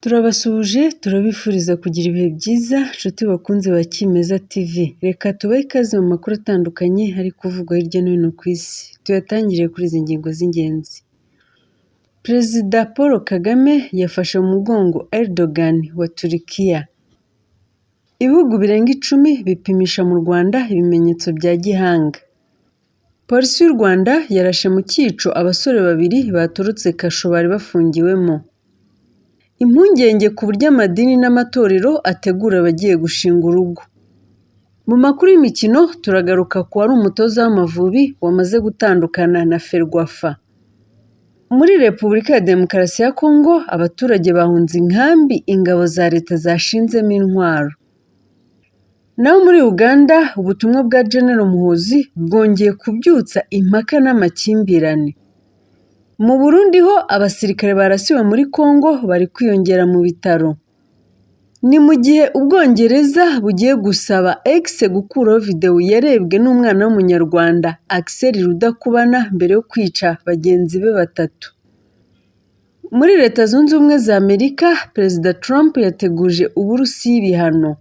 Turabasuhuje turabifuriza kugira ibihe byiza nshuti bakunze ba Kimeza TV. Reka tubahe ikaze mu makuru atandukanye ari kuvugwa hirya no hino ku isi. Tuyatangiriye kuri izi ngingo z'ingenzi. Perezida Paul Kagame yafashe mu mugongo Erdogan wa Turukiya. Ibihugu birenga 10 bipimisha mu Rwanda ibimenyetso bya gihanga. Polisi y'u Rwanda yarashe mu cyico abasore babiri baturutse Kasho bari bafungiwemo. Impungenge ku buryo amadini n'amatorero ategura abagiye gushinga urugo. Mu makuru y'imikino turagaruka ku wari umutoza w'Amavubi wamaze gutandukana na Ferwafa. Muri Repubulika ya Demokarasi ya Kongo abaturage bahunze inkambi ingabo za leta zashinzemo intwaro. Naho muri Uganda ubutumwa bwa General Muhoozi bwongeye kubyutsa impaka n'amakimbirane. Mu Burundi ho abasirikare barasiwe muri Kongo bari kwiyongera mu bitaro. Ni mu gihe Ubwongereza bugiye gusaba X gukuraho video yarebwe n'umwana w'umunyarwanda Axel Rudakubana mbere yo kwica bagenzi be batatu. Muri Leta Zunze Ubumwe za Amerika, Perezida Trump yateguje Uburusiya ibihano.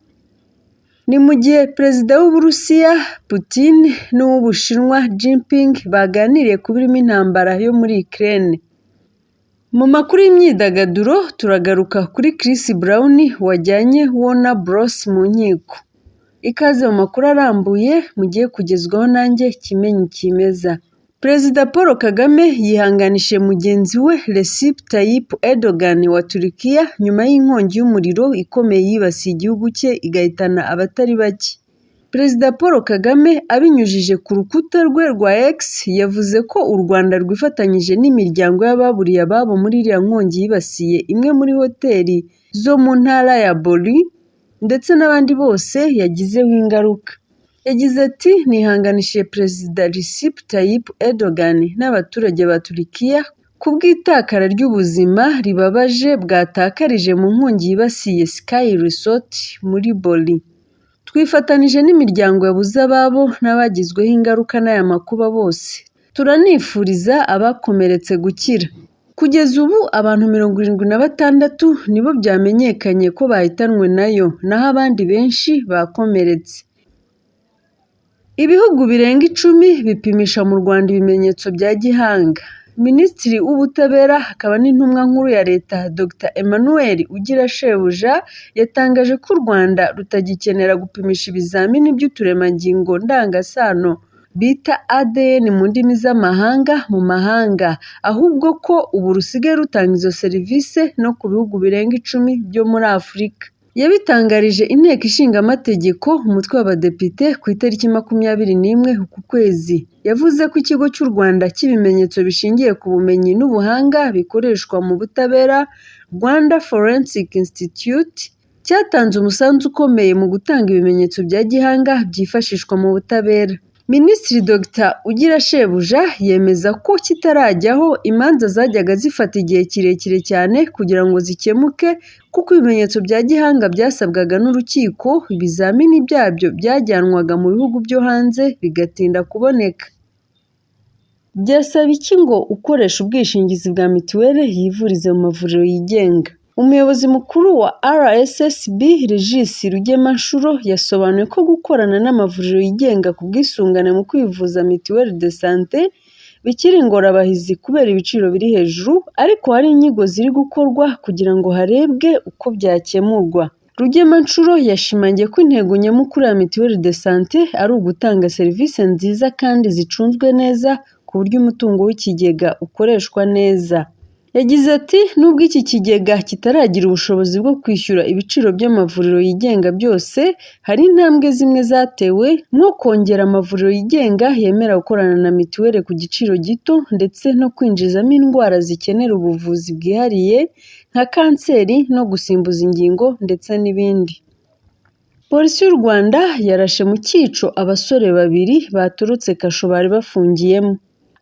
Ni mu gihe Perezida w'Uburusiya Putin n'uw'Ubushinwa Jinping baganiriye ku birimo intambara yo muri Ukraine. Mu makuru y'imyidagaduro turagaruka kuri Chris Brown wajyanye Warner Bros mu nkiko. Ikaze mu makuru arambuye mugiye kugezwaho nanjye Kimenyi Kimeza. Perezida Paul Kagame yihanganishije mugenzi we Recep Tayyip Erdogan wa Turukiya nyuma y'inkongi y'umuriro ikomeye yibasiye igihugu cye igahitana abatari bake. Perezida Paul Kagame abinyujije ku rukuta rwe rwa X yavuze ko u Rwanda rwifatanyije n'imiryango y'ababuriye ababo muri iriya nkongi yibasiye imwe muri hoteli zo mu ntara ya Bori ndetse n'abandi bose yagizeho ingaruka. Yagize ati nihanganishije Perezida Recep Tayyip Erdogan n'abaturage ba Turukiya ku bw'itakara ry'ubuzima ribabaje bwatakarije mu nkongi yibasiye Sky Resort muri Bori. Twifatanije n'imiryango yabuze ababo n'abagizweho ingaruka n'aya makuba bose. Turanifuriza abakomeretse gukira. Kugeza ubu abantu 76 nibo byamenyekanye ko bahitanwe nayo, naho abandi benshi bakomeretse. Ibihugu birenga 10 bipimisha mu Rwanda ibimenyetso bya gihanga. Minisitiri w'Ubutabera akaba n'intumwa nkuru ya leta Dr Emmanuel Ugirashebuja yatangaje ko u Rwanda rutagikenera gupimisha ibizamini by'uturemangingo ndangasano bita ADN mu ndimi z'amahanga mu mahanga, ahubwo ko ubu rusigaye rutanga izo serivisi no ku bihugu birenga 10 byo muri Afurika. Yabitangarije inteko ishinga amategeko umutwe w'abadepite ku itariki 21 uku kwezi. Yavuze ko ikigo cy'u Rwanda cy'ibimenyetso bishingiye ku bumenyi n'ubuhanga bikoreshwa mu butabera Rwanda Forensic Institute cyatanze umusanzu ukomeye mu gutanga ibimenyetso bya gihanga byifashishwa mu butabera. Minisitiri Dr Ugirashebuja yemeza ko kitarajyaho imanza zajyaga zifata igihe kirekire cyane kugira ngo zikemuke kuko ibimenyetso bya gihanga byasabwaga n'urukiko, ibizamini byabyo byajyanwaga mu bihugu byo hanze bigatinda kuboneka. Byasaba iki ngo ukoresha ubwishingizi bwa mituweli yivurize mu mavuriro yigenga? Umuyobozi mukuru wa RSSB Regis Rugemanshuro yasobanuye ko gukorana n'amavuriro yigenga ku bwisungane mu kwivuza mituweli de sante bikiri ingorabahizi kubera ibiciro biri hejuru, ariko hari inyigo ziri gukorwa kugira ngo harebwe uko byakemurwa. Rugemanshuro yashimangiye ko intego nyamukuru ya mituweli de sante ari ugutanga serivisi nziza kandi zicunzwe neza ku buryo umutungo w'ikigega ukoreshwa neza. Yagize ati nubwo iki kigega kitaragira ubushobozi bwo kwishyura ibiciro by'amavuriro yigenga byose, hari intambwe zimwe zatewe nko kongera amavuriro yigenga yemera gukorana na mituweli ku giciro gito ndetse no kwinjizamo indwara zikenera ubuvuzi bwihariye nka kanseri no gusimbuza ingingo ndetse n'ibindi. Polisi y'u Rwanda yarashe mu cyico abasore babiri baturutse Kasho bari bafungiyemo.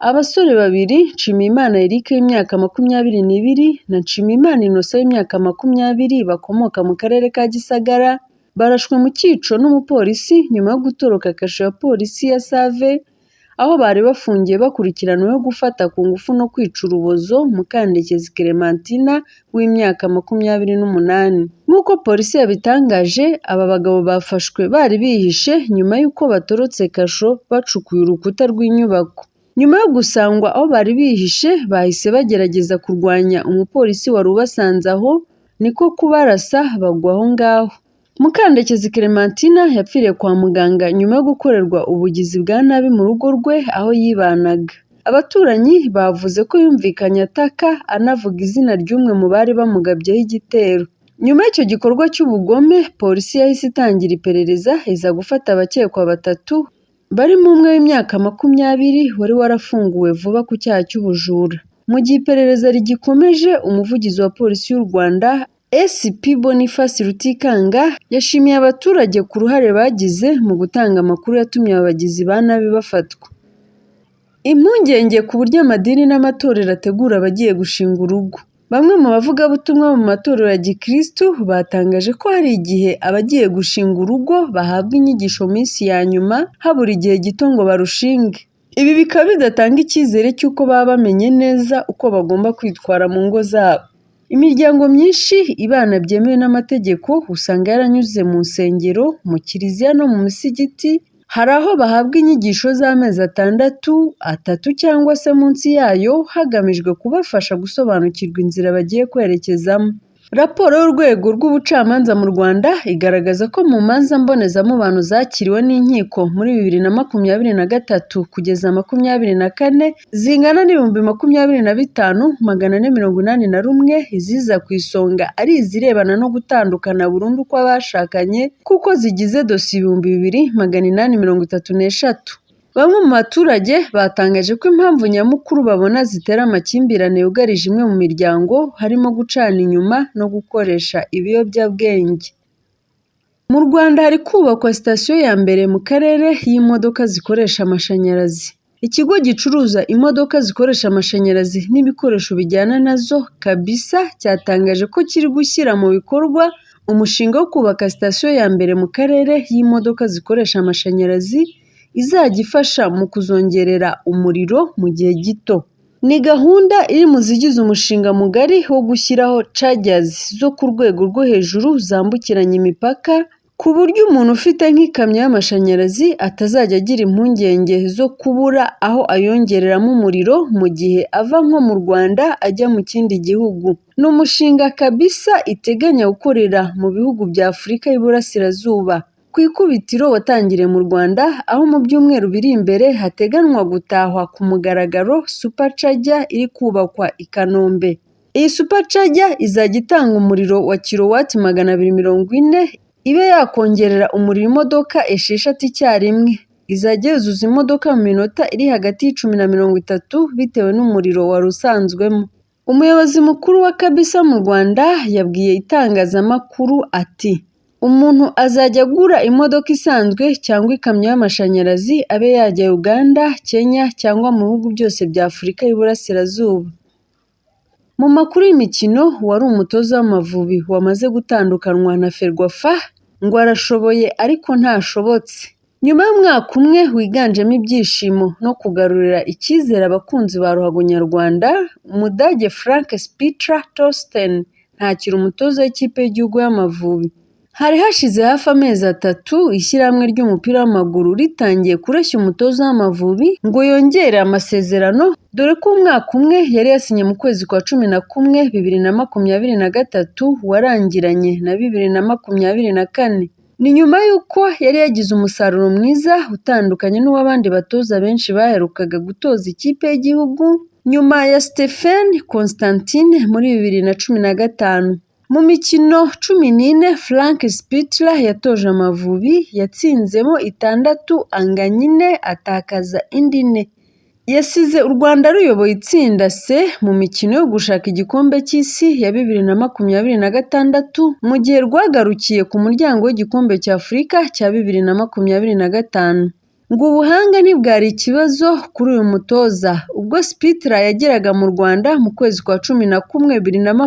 Abasore babiri Nshimiyimana Eric w'imyaka 22 na Nshimiyimana Innocent w'imyaka 20 bakomoka mu karere ka Gisagara barashwe mu cyico n'umupolisi nyuma yo gutoroka Kasho ya polisi ya Save aho bari bafungiye bakurikiranyweho gufata ku ngufu no kwica urubozo Mukandekezi Clementina w'imyaka 28. Nk'uko polisi yabitangaje, aba bagabo bafashwe bari bihishe nyuma y'uko batorotse kasho bacukuye urukuta rw'inyubako. Nyuma yo gusangwa aho bari bihishe, bahise bagerageza kurwanya umupolisi wari ubasanze aho, niko kubarasa bagwa aho ngaho. Mukandekezi Clementina yapfiriye kwa muganga nyuma yo gukorerwa ubugizi bwa nabi mu rugo rwe aho yibanaga. Abaturanyi bavuze ko yumvikanye ataka anavuga izina ry'umwe mu bari bamugabyeho igitero. Nyuma y'icyo gikorwa cy'ubugome, polisi yahise itangira iperereza iza gufata abakekwa 3 barimo umwe w'imyaka 20 wari warafunguwe vuba ku cyaha cy'ubujura. Mu gihe iperereza rigikomeje, umuvugizi wa polisi y'u Rwanda SP Boniface Rutikanga yashimiye abaturage ku ruhare bagize mu gutanga amakuru yatumye aba bagizi ba nabi bafatwa. Impungenge ku buryo amadini n'amatorero ategura abagiye gushinga urugo. Bamwe mu bavugabutumwa mu matorero ya Gikristo batangaje ko hari igihe abagiye gushinga urugo bahabwa inyigisho mu minsi ya nyuma habura igihe gito ngo barushinge. Ibi bikaba bidatanga icyizere cy'uko baba bamenye neza uko bagomba kwitwara mu ngo zabo. Imiryango myinshi ibana byemewe n'amategeko usanga yaranyuze mu nsengero, mu kiliziya no mu misigiti. Hari aho bahabwa inyigisho z'amezi 6, 3 cyangwa se munsi yayo hagamijwe kubafasha gusobanukirwa inzira bagiye kwerekezamo. Raporo y'urwego rw'ubucamanza mu Rwanda igaragaza ko mu manza mbonezamubano zakiriwe n'inkiko muri 2023 kugeza 2024 zingana n'ibihumbi 25,481, iziza ku isonga ari izirebana no gutandukana burundu kw'abashakanye kuko zigize dosiye 2,833. Bamwe mu baturage batangaje ko impamvu nyamukuru babona zitera amakimbirane yugarije imwe mu miryango harimo gucana inyuma no gukoresha ibiyobyabwenge. Mu Rwanda hari kubakwa sitasiyo ya mbere mu karere y'imodoka zikoresha amashanyarazi. Ikigo gicuruza imodoka zikoresha amashanyarazi n'ibikoresho bijyana nazo Kabisa cyatangaje ko kiri gushyira mu bikorwa umushinga wo kubaka sitasiyo ya mbere mu karere y'imodoka zikoresha amashanyarazi izajya ifasha mu kuzongerera umuriro mu gihe gito. Ni gahunda iri mu zigize umushinga mugari wo gushyiraho chargers zo ku rwego rwo hejuru zambukiranya imipaka, ku buryo umuntu ufite nk'ikamyo y'amashanyarazi atazajya agira impungenge zo kubura aho ayongereramo umuriro mu gihe ava nko mu Rwanda ajya mu kindi gihugu. Ni umushinga Kabisa iteganya gukorera mu bihugu bya Afurika y'Iburasirazuba. Ku ikubitiro watangiriye mu Rwanda, aho mu byumweru biri imbere hateganwa gutahwa ku mugaragaro supercharger iri kubakwa i Kanombe. Iyi supercharger izajya itanga umuriro wa kilowati 240, ibe yakongerera umuriro imodoka 6 icyarimwe. Izajya yuzuza imodoka mu minota iri hagati y'10 na 30 bitewe n'umuriro wari usanzwemo. Umuyobozi mukuru wa Kabisa mu Rwanda yabwiye itangazamakuru ati: umuntu azajya agura imodoka isanzwe cyangwa ikamyo y'amashanyarazi abe yajya Uganda, Kenya cyangwa mu bihugu byose bya Afurika y'Iburasirazuba. Mu makuru y'imikino, wari umutoza w'Amavubi wamaze gutandukanywa na Ferwafa ngo arashoboye ariko ntashobotse. Nyuma y'umwaka umwe wiganjemo ibyishimo no kugarurira icyizere abakunzi ba ruhago nyarwanda, Umudage Frank Spitra Torsten ntakiri umutoza w'ikipe y'igihugu y'Amavubi. Hari hashize hafi amezi 3 ishyirahamwe ry'umupira w'amaguru ritangiye kureshya umutoza w'Amavubi ngo yongere amasezerano, dore ko umwaka umwe yari yasinye mu kwezi kwa 11 2023 warangiranye na 2024. Ni nyuma y'uko yari yagize umusaruro mwiza utandukanye n'uw'abandi batoza benshi baherukaga gutoza ikipe y'igihugu nyuma ya Stephen Constantine muri 2015. Mu mikino 14 Frank Spitler yatoje Amavubi yatsinzemo 6, anganya 4, atakaza indi 4. Yasize u Rwanda ruyoboye itsinda C mu mikino yo gushaka igikombe cy'isi ya 2026 mu gihe rwagarukiye ku muryango w'igikombe cya Afurika cya 2025. Ngo ubuhanga ntibwari ikibazo kuri uyu mutoza ubwo Spitler yageraga mu Rwanda mu kwezi kwa 11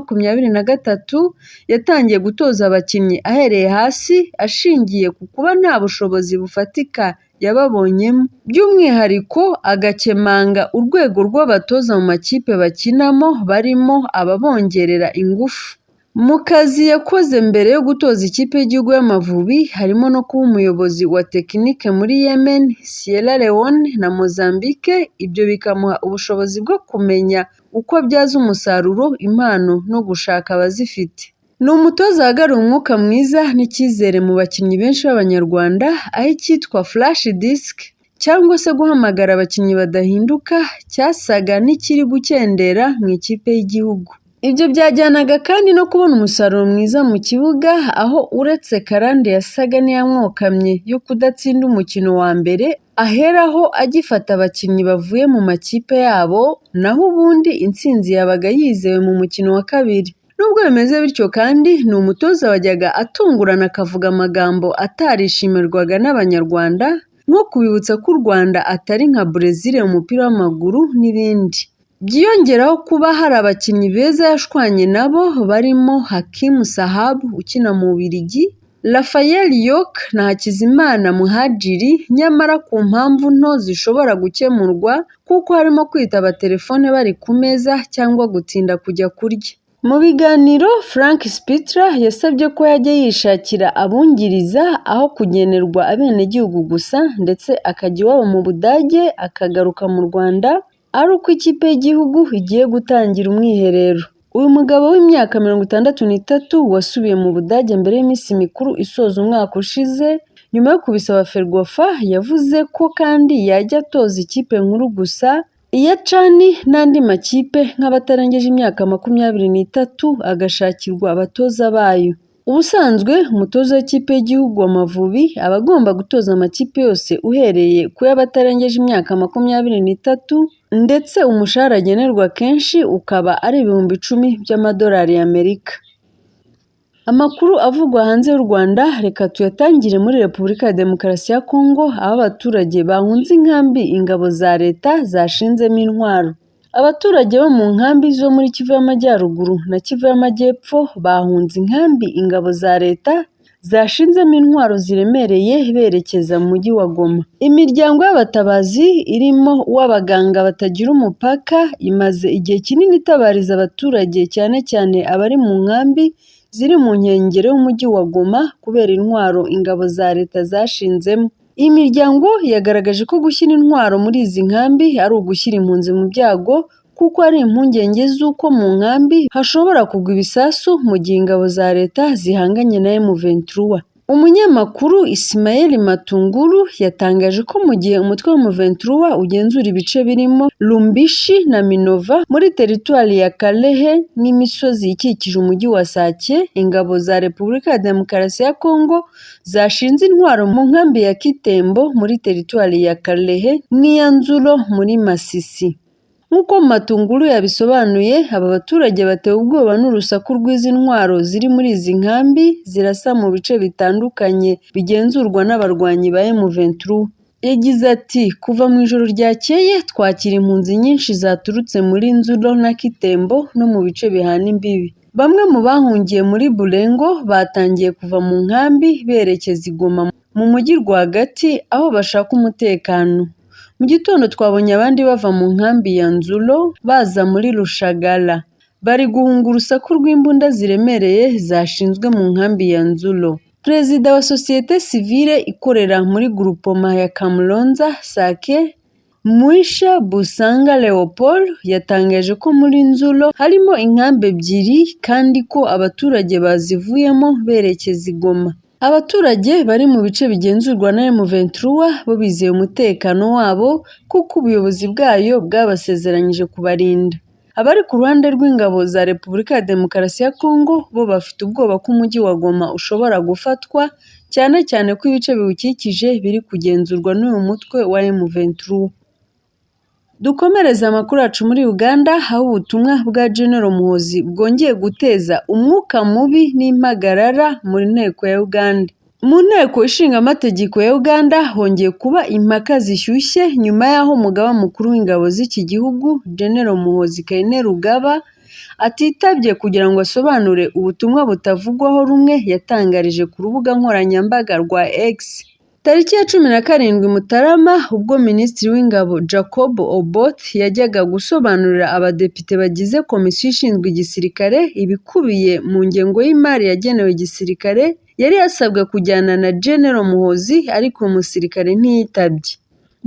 2023, yatangiye gutoza abakinnyi ahereye hasi ashingiye ku kuba nta bushobozi bufatika yababonyemo, by'umwihariko agakemanga urwego rw'abatoza mu makipe bakinamo barimo ababongerera ingufu. Mu kazi yakoze mbere yo gutoza ikipe y'igihugu y'Amavubi harimo no kuba umuyobozi wa tekinike muri Yemen, Sierra Leone na Mozambique, ibyo bikamuha ubushobozi bwo kumenya uko abyaza umusaruro impano no gushaka abazifite. Ni umutoza wagaruye umwuka mwiza n'icyizere mu bakinnyi benshi b'Abanyarwanda, aho icyitwa flash disk cyangwa se guhamagara abakinnyi badahinduka cyasaga n'ikiri gukendera mu ikipe y'igihugu. Ibyo byajyanaga kandi no kubona umusaruro mwiza mu kibuga, aho uretse karande yasaga n'iyamwokamye yo kudatsinda umukino wa mbere, aheraho agifata abakinnyi bavuye mu makipe yabo, naho ubundi intsinzi yabaga yizewe mu mukino wa kabiri. Nubwo bimeze bityo kandi ni umutoza wajyaga atungurana akavuga amagambo atarishimirwaga n'Abanyarwanda, nko kubibutsa ko u Rwanda atari nka Brazil mu mupira w'amaguru n'ibindi. Byiyongeraho kuba hari abakinnyi beza yashwanye nabo barimo Hakim Sahab ukina mu Bubiligi, Raphael Yok na Hakizimana Muhadjiri, nyamara ku mpamvu nto zishobora gukemurwa kuko harimo kwitaba telefone bari ku meza cyangwa gutinda kujya kurya. Mu biganiro Frank Spitler yasabye ko yajya yishakira abungiriza aho kugenerwa abenegihugu gusa, ndetse akajya iwabo mu Budage akagaruka mu Rwanda ari uko ikipe y'igihugu igiye gutangira umwiherero. Uyu mugabo w'imyaka 63 wasubiye mu Budage mbere y'iminsi mikuru isoza umwaka ushize, nyuma yo kubisaba Ferwafa, yavuze ko kandi yajya atoza ikipe nkuru gusa, iya Cani n'andi makipe nk'abatarengeje imyaka 23 agashakirwa abatoza bayo. Ubusanzwe umutoza w'ikipe y'igihugu Amavubi aba agomba gutoza amakipe yose uhereye ku y'abatarengeje imyaka 23, ndetse umushahara agenerwa kenshi ukaba ari $10,000 by'amadolari y'Amerika. Amakuru avugwa hanze y'u Rwanda reka tuyatangire muri Repubulika ya Demokarasi ya Kongo, aho abaturage bahunze inkambi ingabo za leta zashinzemo intwaro. Abaturage bo mu nkambi zo muri Kivu y'Amajyaruguru na Kivu y'Amajyepfo bahunze inkambi ingabo za leta zashinzemo intwaro ziremereye berekeza mu mujyi wa Goma. Imiryango y'abatabazi irimo uw'abaganga batagira umupaka imaze igihe kinini itabariza abaturage, cyane cyane abari mu nkambi ziri mu nkengero y'umujyi wa Goma kubera intwaro ingabo za leta zashinzemo. Iyi miryango yagaragaje ko gushyira intwaro muri izi nkambi ari ugushyira impunzi mu byago, kuko ari impungenge z'uko mu nkambi hashobora kugwa ibisasu mu gihe ingabo za leta zihanganye na M23. Umunyamakuru Ismael Matunguru yatangaje ko mu gihe umutwe wa M23 ugenzura ibice birimo Lumbishi na Minova muri teritwari ya Kalehe n'imisozi ikikije umujyi wa Sake, ingabo za Repubulika ya Demokarasi ya Kongo zashinze intwaro mu nkambi ya Kitembo muri teritwari ya Kalehe n'iya Nzuro muri Masisi. Nk'uko Matunguru yabisobanuye, aba baturage batewe ubwoba n'urusaku rw'izi ntwaro ziri muri izi nkambi zirasa mu bice bitandukanye bigenzurwa n'abarwanyi ba M23. Yagize ati kuva mu ijoro ryakeye twakira impunzi nyinshi zaturutse muri Nzuro na Kitembo no mu bice bihana imbibi. Bamwe mu bahungiye muri Bulengo batangiye kuva mu nkambi berekeza i Goma mu mujyi rwagati aho bashaka umutekano. Mu gitondo twabonye abandi bava mu nkambi ya Nzulo baza muri Rushagara. Bari guhunga urusaku rw'imbunda ziremereye zashinzwe mu nkambi ya Nzulo. Perezida wa sosiyete sivile ikorera muri Groupement ya Kamulonza Sake, Mwisha Busanga Leopold, yatangaje ko muri Nzulo harimo inkambi ebyiri kandi ko abaturage bazivuyemo berekeza i Goma. Abaturage bari mu bice bigenzurwa na M23 bo bizeye umutekano wabo kuko ubuyobozi bwayo bwabasezeranyije kubarinda. Abari ku ruhande rw'ingabo za Repubulika ya Demokarasi ya Kongo bo bafite ubwoba ko umujyi wa Goma ushobora gufatwa, cyane cyane ko ibice biwukikije biri kugenzurwa n'uyu mutwe wa M23. Dukomereza amakuru yacu muri Uganda, aho ubutumwa bwa General Muhoozi bwongeye guteza umwuka mubi n'impagarara mu nteko ya Uganda. Mu nteko ishinga amategeko ya Uganda hongeye kuba impaka zishyushye nyuma y'aho umugaba mukuru w'ingabo z'iki gihugu General Muhoozi Kainerugaba atitabye kugira ngo asobanure ubutumwa butavugwaho rumwe yatangarije ku rubuga nkoranyambaga rwa X. Tariki ya 17 Mutarama ubwo Minisitiri w'Ingabo Jacob Obote yajyaga gusobanurira abadepite bagize komisiyo ishinzwe igisirikare ibikubiye mu ngengo y'imari yagenewe igisirikare, yari yasabwe kujyana na General Muhoozi ariko umusirikare ntiyitabye.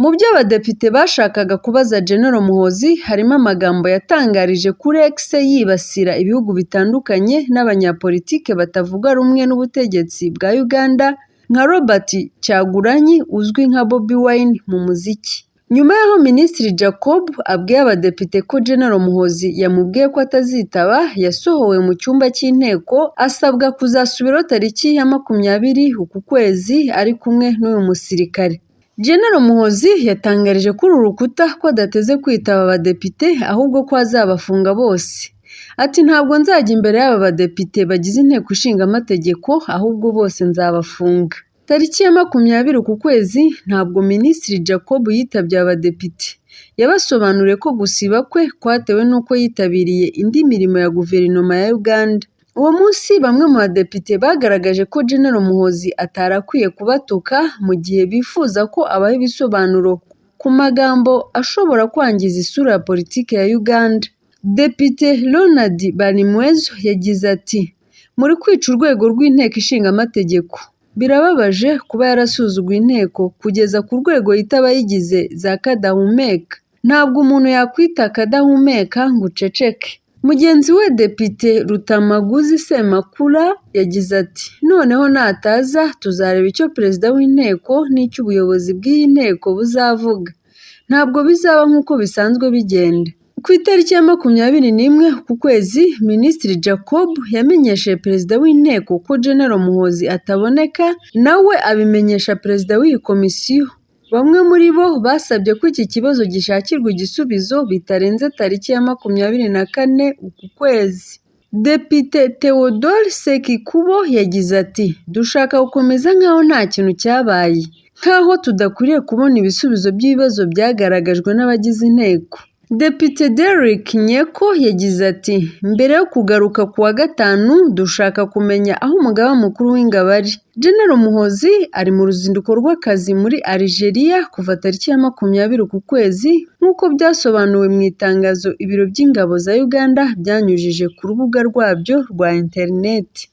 Mu byo abadepite bashakaga kubaza General Muhoozi harimo amagambo yatangarije kuri X yibasira ibihugu bitandukanye n'abanyapolitike batavuga rumwe n'ubutegetsi bwa Uganda nka Robert Kyagulanyi uzwi nka Bobi Wine mu muziki. Nyuma y'aho Minisitiri Jacob abwiye abadepite ko General Muhoozi yamubwiye ko atazitaba, yasohowe mu cyumba cy'inteko asabwa kuzasubiraho tariki ya 20 uku kwezi ari kumwe n'uyu musirikare. General Muhoozi yatangarije kuri uru rukuta ko adateze kwitaba abadepite ahubwo ko azabafunga bose. Ati ntabwo nzajya imbere y'aba badepite bagize inteko ishinga amategeko ahubwo bose nzabafunga. Tariki ya 20 uku kwezi ntabwo Minisitiri Jacob yitabye abadepite. Yabasobanuriye ko gusiba kwe kwatewe n'uko yitabiriye indi mirimo ya guverinoma ya Uganda. Uwo munsi bamwe mu badepite bagaragaje ko General Muhoozi atarakwiye kubatuka mu gihe bifuza ko abaha ibisobanuro ku magambo ashobora kwangiza isura ya politiki ya Uganda. Depite Ronald Barimwezo yagize ati muri kwica urwego rw'inteko ishinga amategeko. Birababaje kuba yarasuzuguye inteko kugeza ku rwego yita abayigize za kadahumeka. Ntabwo umuntu yakwita kadahumeka ngo uceceke. Mugenzi we Depite Rutamaguzi Semakula yagize ati noneho nataza tuzareba icyo perezida w'inteko n'icyo ubuyobozi bw'iyi nteko buzavuga. Ntabwo bizaba nk'uko bisanzwe bigenda. Ku itariki ya 21 ku kwezi Minisitiri Jacob yamenyesheje perezida w'inteko ko General Muhoozi ataboneka, nawe abimenyesha perezida w'iyi komisiyo. Bamwe muri bo basabye ko iki kibazo gishakirwa igisubizo bitarenze tariki ya 24 uku kwezi. Depite Theodore Sekikubo yagize ati dushaka gukomeza nk'aho nta kintu cyabaye, nk'aho tudakwiriye kubona ibisubizo by'ibibazo byagaragajwe n'abagize inteko. Depite Derrick Nyeko yagize ati mbere yo kugaruka ku wa gatanu dushaka kumenya aho umugaba mukuru w'ingabo ari. General Muhoozi ari mu ruzinduko rw'akazi muri Algeria kuva tariki ya 20 ku kwezi nk'uko byasobanuwe mu itangazo ibiro by'ingabo za Uganda byanyujije ku rubuga rwabyo rwa interineti.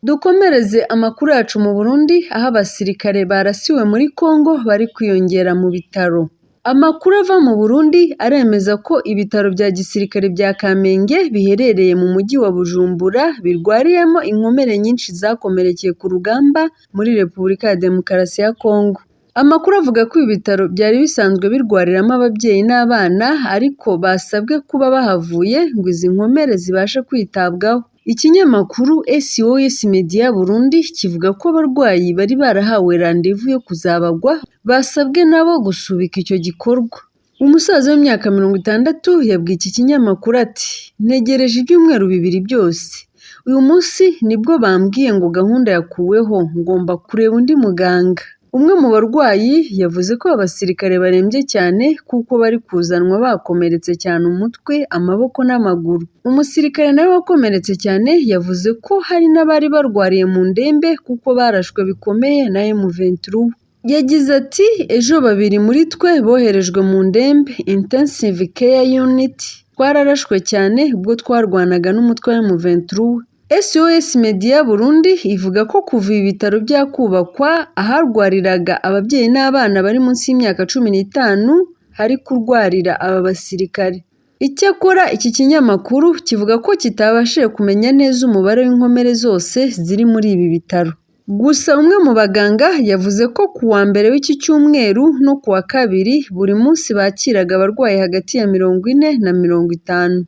Dukomereze amakuru yacu mu Burundi aho abasirikare barasiwe muri Congo bari kwiyongera mu bitaro. Amakuru ava mu Burundi aremeza ko ibitaro bya gisirikare bya Kamenge biherereye mu mujyi wa Bujumbura birwariyemo inkomere nyinshi zakomerekeye ku rugamba muri Repubulika ya Demokarasi ya Kongo. Amakuru avuga ko ibitaro byari bisanzwe birwariramo ababyeyi n'abana ariko basabwe kuba bahavuye ngo izi nkomere zibashe kwitabwaho. Ikinyamakuru SOS Media Burundi kivuga ko abarwayi bari barahawe randevu yo kuzabagwa basabwe nabo gusubika icyo gikorwa. Umusaza w'imyaka 60 yabwiye iki kinyamakuru ati ntegereje ibyumweru 2 byose. Uyu munsi nibwo bambwiye ngo gahunda yakuweho ngomba kureba undi muganga. Umwe mu barwayi yavuze ko abasirikare barembye cyane kuko bari kuzanwa bakomeretse cyane umutwe, amaboko n'amaguru. Umusirikare nawe wakomeretse cyane yavuze ko hari n'abari barwariye mu ndembe kuko barashwe bikomeye na M23. Yagize ati ejo 2 muri twe boherejwe mu ndembe intensive care unit, twararashwe cyane ubwo twarwanaga n'umutwe wa M23. SOS Media Burundi ivuga ko kuva ibitaro byakubakwa aharwariraga ababyeyi n'abana bari munsi y'imyaka 15 hari kurwarira aba basirikare. Icyakora iki kinyamakuru kivuga ko kitabashije kumenya neza umubare w'inkomere zose ziri muri ibi bitaro. Gusa umwe mu baganga yavuze ko ku wa mbere w'iki cyumweru no ku wa kabiri buri munsi bakiraga abarwayi hagati ya 40 na 50.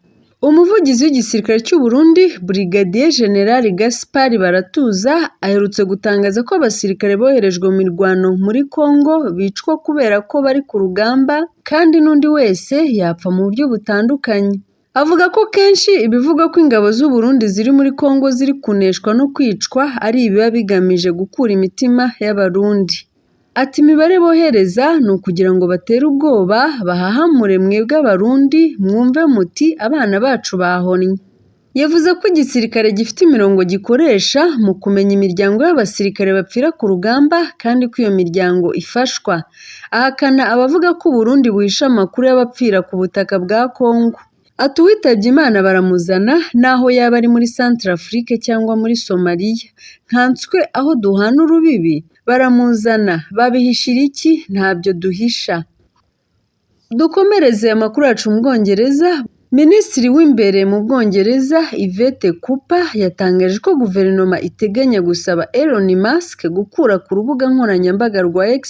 Umuvugizi w'igisirikare cy'u Burundi Brigadier General Gaspard Baratuza aherutse gutangaza ko abasirikare boherejwe mu mirwano muri Congo bicwa kubera ko bari ku rugamba kandi n'undi wese yapfa mu buryo butandukanye. Avuga ko kenshi ibivuga ko ingabo z'u Burundi ziri muri Congo ziri kuneshwa no kwicwa ari ibiba bigamije gukura imitima y'abarundi. Ati imibare bohereza ni ukugira ngo batere ubwoba bahahamure mwebwe abarundi mwumve muti abana bacu bahonnye. Yavuze ko igisirikare gifite imirongo gikoresha mu kumenya imiryango y'abasirikare bapfira ku rugamba kandi ko iyo miryango ifashwa. Ahakana abavuga ko Burundi buhisha amakuru y'abapfira ku butaka bwa Kongo. Ati uwitabye Imana baramuzana naho yaba ari muri Centrafrique cyangwa muri Somalia. Nkanswe aho duhana urubibi baramuzana, babihishira iki? Ntabyo duhisha. Dukomereze amakuru yacu mu Bwongereza. Minisitiri w'imbere mu Bwongereza Yvette Cooper yatangaje ko guverinoma iteganya gusaba Elon Musk gukura ku rubuga nkoranyambaga rwa X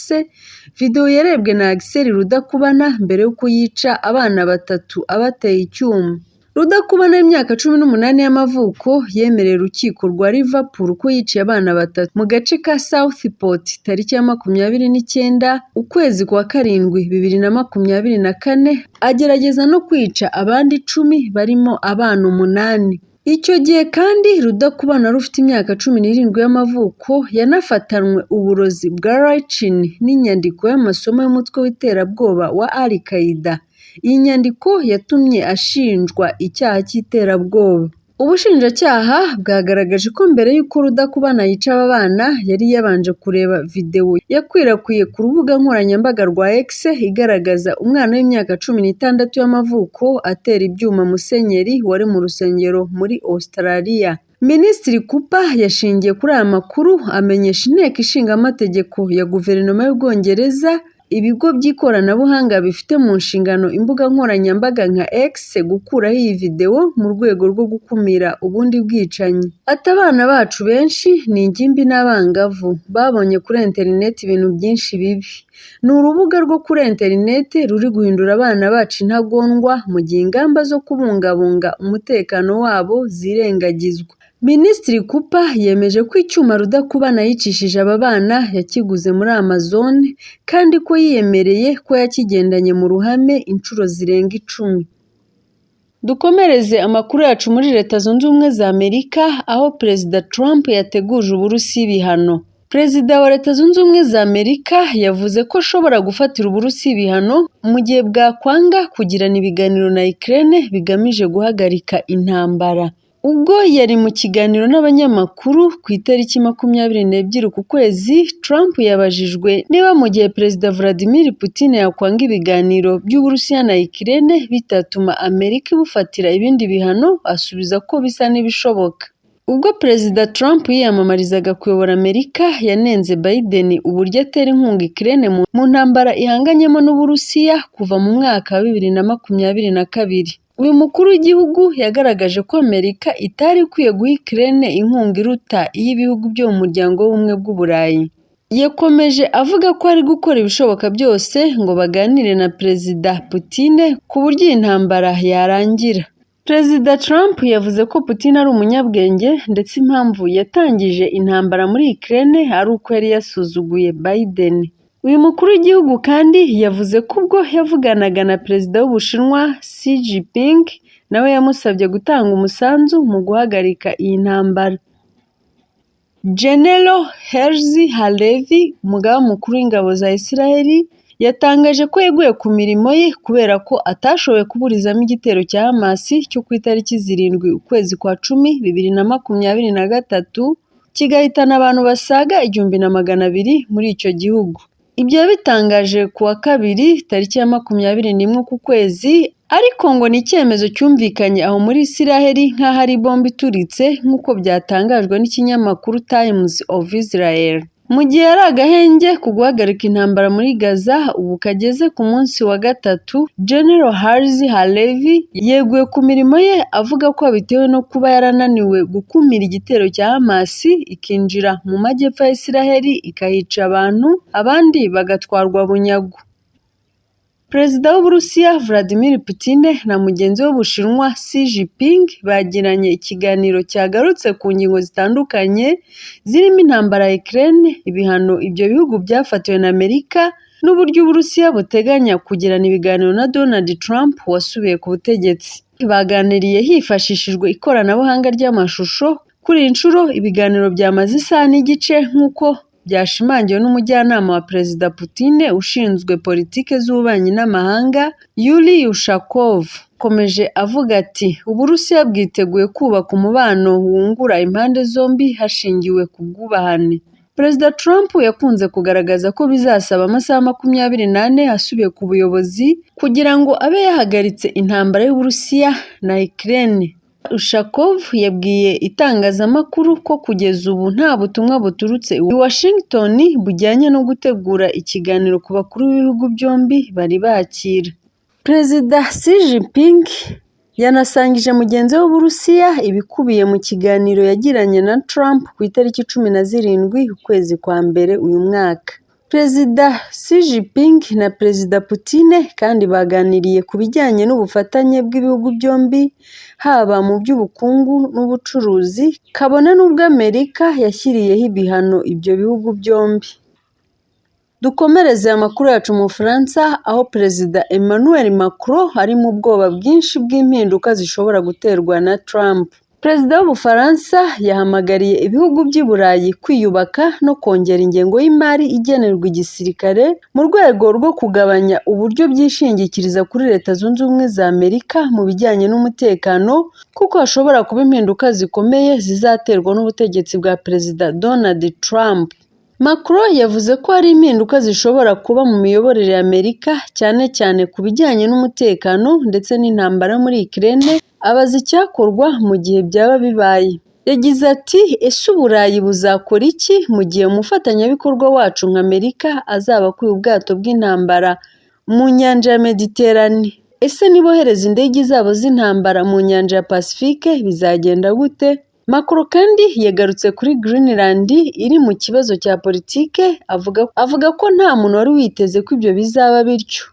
video yarebwe na Axel Rudakubana mbere y'uko yica abana batatu abateye icyuma. Rudakubana w'imyaka 18 y'amavuko yemereye urukiko rwa Liverpool ko yiciye abana batatu mu gace ka Southport tariki ya 29 ukwezi kwa karindwi 2024, agerageza no kwica abandi 10 barimo abana 8. Icyo gihe kandi Rudakubana rufite imyaka 17 y'amavuko yanafatanwe uburozi bwa Ricin n'inyandiko y'amasomo y'umutwe w'iterabwoba wa Al-Qaeda. Iyi nyandiko yatumye ashinjwa icyaha cy'iterabwoba. Ubushinjacyaha bwagaragaje ko mbere y'uko Rudakubana yica aba bana yari yabanje kureba video yakwirakwiye ku rubuga nkoranyambaga rwa X igaragaza umwana w'imyaka 16 y'amavuko atera ibyuma musenyeri wari mu rusengero muri Australia. Minisitiri Cooper yashingiye kuri aya makuru amenyesha inteko ishinga amategeko ya guverinoma y'Ubwongereza ibigo by'ikoranabuhanga bifite mu nshingano imbuga nkoranyambaga nka X gukuraho iyi video mu rwego rwo gukumira ubundi bwicanyi. Ati abana bacu benshi ni ingimbi n'abangavu babonye kuri internet ibintu byinshi bibi. Ni urubuga rwo kuri internet ruri guhindura abana bacu intagondwa mu gihe ingamba zo kubungabunga umutekano wabo zirengagizwa. Minisitiri Cooper yemeje ko icyuma Rudakubana yicishije aba bana yakiguze muri Amazon kandi ko yiyemereye ko yakigendanye mu ruhame inshuro zirenga 10. Dukomereze amakuru yacu muri Leta Zunze Ubumwe za Amerika aho Perezida Trump yateguje Uburusiya ibihano. Perezida wa Leta Zunze Ubumwe za Amerika yavuze ko ashobora gufatira Uburusiya ibihano mu gihe bwakwanga kugirana ibiganiro na Ukraine bigamije guhagarika intambara. Ubwo yari mu kiganiro n'abanyamakuru ku itariki 22 ku kwezi, Trump yabajijwe niba mu gihe Perezida Vladimir Putin yakwanga ibiganiro by'Uburusiya na Ukraine bitatuma Amerika ibufatira ibindi bihano, asubiza ko bisa n'ibishoboka. Ubwo Perezida Trump yiyamamarizaga kuyobora Amerika, yanenze Biden uburyo atera inkunga Ukraine mu ntambara ihanganyemo n'Uburusiya kuva mu mwaka wa 2022. Uyu mukuru w'igihugu yagaragaje ko Amerika itari ikwiye guha Ukraine inkunga iruta iy'ibihugu byo mu muryango w'ubumwe bw'Uburayi. Yakomeje avuga ko ari gukora ibishoboka byose ngo baganire na Perezida Putin ku buryo iyi ntambara yarangira. Perezida Trump yavuze ko Putin ari umunyabwenge ndetse impamvu yatangije intambara muri Ukraine ari uko yari yasuzuguye Biden. Uyu mukuru w'igihugu kandi yavuze ko ubwo yavuganaga na Perezida w'Ubushinwa Xi Jinping nawe yamusabye gutanga umusanzu mu guhagarika iyi ntambara. General Herzi Halevi, umugaba mukuru w'ingabo za Israeli, yatangaje ko yeguye ku mirimo ye kubera ko atashoboye kuburizamo igitero cya Hamas cyo ku itariki 7 ukwezi kwa 10 2023 kigahitana abantu basaga 1200 muri icyo gihugu. Ibyo yabitangaje ku wa kabiri tariki ya 21 ku kwezi, ariko ngo ni icyemezo cyumvikanye aho muri Israeli nk'aho ari bombe ituritse nk'uko byatangajwe n'ikinyamakuru Times of Israel. Mu gihe ari agahenge ku guhagarika intambara muri Gaza ubu kageze ku munsi wa gatatu, General Herzi Halevi yeguye ku mirimo ye avuga ko bitewe no kuba yarananiwe gukumira igitero cya Hamas ikinjira mu majyepfo ya Israeli ikahica abantu, abandi bagatwarwa bunyago. Perezida w'Uburusiya Vladimir Putin na mugenzi w'Ubushinwa Xi Jinping bagiranye ikiganiro cyagarutse ku ngingo zitandukanye zirimo intambara ya Ukraine, ibihano ibyo bihugu byafatiwe na Amerika n'uburyo Uburusiya buteganya kugirana ibiganiro na Donald Trump wasubiye ku butegetsi. Baganiriye hifashishijwe ikoranabuhanga ry'amashusho. Kuri iyi nshuro ibiganiro byamaze isaha n'igice nk'uko byashimangiwe n'umujyanama wa Perezida Putin ushinzwe politike z'ububanyi n'amahanga Yuri Ushakov. Akomeje avuga ati Uburusiya bwiteguye kubaka umubano wungura impande zombi hashingiwe ku bwubahane. Perezida Trump yakunze kugaragaza ko bizasaba amasaha 24 asubiye ku buyobozi kugira ngo abe yahagaritse intambara y'Uburusiya na Ukraine. Ushakov yabwiye itangazamakuru ko kugeza ubu nta butumwa buturutse i Washington bujyanye no gutegura ikiganiro ku bakuru b'ibihugu byombi bari bakira. Perezida Xi Jinping yanasangije mugenzi we w'Uburusiya ibikubiye mu kiganiro yagiranye na Trump ku itariki 17 ukwezi kwa mbere uyu mwaka. Perezida Xi Jinping na Perezida Putin kandi baganiriye ku bijyanye n'ubufatanye bw'ibihugu byombi haba mu by'ubukungu n'ubucuruzi, kabone n'ubwo Amerika yashyiriyeho ibihano ibyo bihugu byombi. Dukomereze amakuru yacu mu Bufaransa, aho Perezida Emmanuel Macron ari mu bwoba bwinshi bw'impinduka zishobora guterwa na Trump. Perezida w'Ubufaransa yahamagariye ibihugu by'i Burayi kwiyubaka no kongera ingengo y'imari igenerwa igisirikare mu rwego rwo kugabanya uburyo byishingikiriza kuri Leta Zunze Ubumwe za Amerika mu bijyanye n'umutekano, kuko hashobora kuba impinduka zikomeye zizaterwa n'ubutegetsi bwa Perezida Donald Trump. Macron yavuze ko hari impinduka zishobora kuba mu miyoborere ya Amerika, cyane cyane ku bijyanye n'umutekano ndetse n'intambara muri Ukraine, abaza icyakorwa mu gihe byaba bibaye. Yagize ati ese Uburayi buzakora iki mu gihe umufatanyabikorwa wacu nka Amerika azaba akuye ubwato bw'intambara mu nyanja ya Mediterane? Ese nibohereza indege zabo z'intambara mu nyanja ya Pacifique bizagenda gute? Macron kandi yagarutse kuri Greenland iri mu kibazo cya politike, avuga ko nta muntu wari witeze ko ibyo bizaba bityo.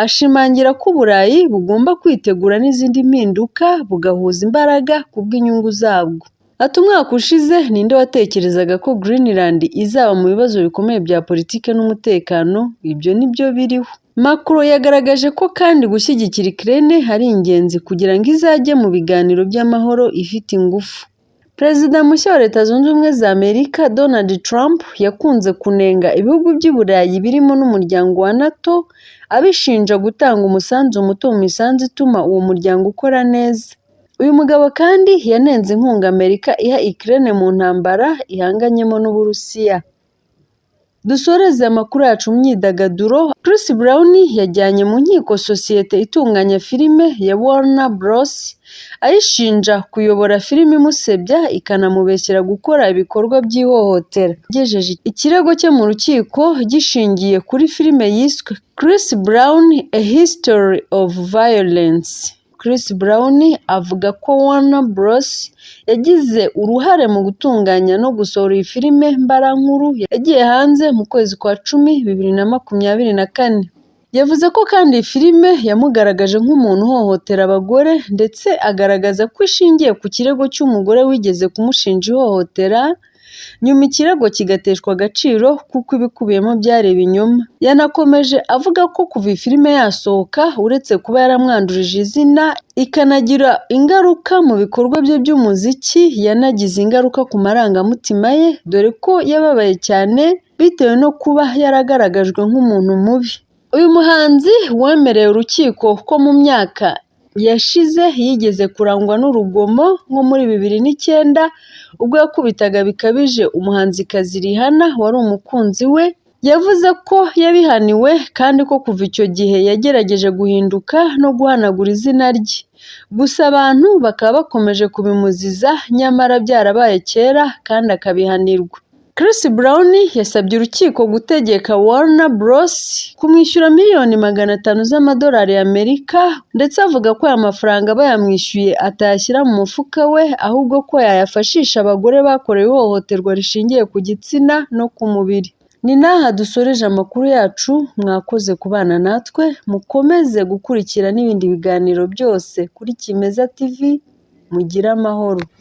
Ashimangira ko Uburayi bugomba kwitegura n'izindi mpinduka bugahuza imbaraga ku bw'inyungu zabwo. Ati umwaka ushize ninde watekerezaga ko Greenland izaba mu bibazo bikomeye bya politike n'umutekano? Ibyo nibyo biriho. Macron yagaragaje ko kandi gushyigikira Ukraine ari ingenzi kugira ngo izajye mu biganiro by'amahoro ifite ingufu. Perezida mushya wa Leta Zunze Ubumwe za Amerika Donald Trump yakunze kunenga ibihugu by'i Burayi birimo n'umuryango wa NATO, abishinja gutanga umusanzu muto mu misanzu ituma uwo muryango ukora neza. Uyu mugabo kandi yanenze inkunga Amerika iha Ukraine mu ntambara ihanganyemo n'Uburusiya. Dusoreze amakuru yacu mu myidagaduro. Chris Brown yajyanye mu nkiko sosiyete itunganya filime ya Warner Bros. Ayishinja kuyobora filime imusebya ikanamubeshyera gukora ibikorwa by'ihohotera. Yagejeje ikirego cye mu rukiko gishingiye kuri filime yiswe Chris Brown A History of Violence. Chris Brown avuga ko Warner Bros. Yagize uruhare mu gutunganya no gusohora iyi filime mbarankuru yagiye hanze mu kwezi kwa 10, 2024. Yavuze ko kandi iyi filime yamugaragaje nk'umuntu uhohotera abagore, ndetse agaragaza ko ishingiye ku kirego cy'umugore wigeze kumushinja ihohotera, nyuma ikirego kigateshwa agaciro kuko ibikubiyemo byari ibinyoma. Yanakomeje avuga ko kuva iyi filime yasohoka, uretse kuba yaramwandurije izina ikanagira ingaruka mu bikorwa bye by'umuziki, yanagize ingaruka ku marangamutima ye, dore ko yababaye cyane bitewe no kuba yaragaragajwe nk'umuntu mubi. Uyu muhanzi wemereye urukiko ko mu myaka yashize yigeze kurangwa n'urugomo nko muri 2009 ubwo yakubitaga bikabije umuhanzikazi Rihanna wari umukunzi we. Yavuze ko yabihaniwe kandi ko kuva icyo gihe yagerageje guhinduka no guhanagura izina rye. Gusa abantu bakaba bakomeje kubimuziza, nyamara byarabaye kera kandi akabihanirwa. Chris Brown yasabye urukiko gutegeka Warner Bros. Kumwishyura miliyoni 500 z'amadolari y'Amerika, ndetse avuga ko aya mafaranga bayamwishyuye atayashyira mu mufuka we, ahubwo ko yayafashisha abagore bakorewe ihohoterwa rishingiye ku gitsina no ku mubiri. Ni naha dusoreje amakuru yacu. Mwakoze kubana natwe, mukomeze gukurikira n'ibindi biganiro byose kuri Kimeza TV. Mugire amahoro.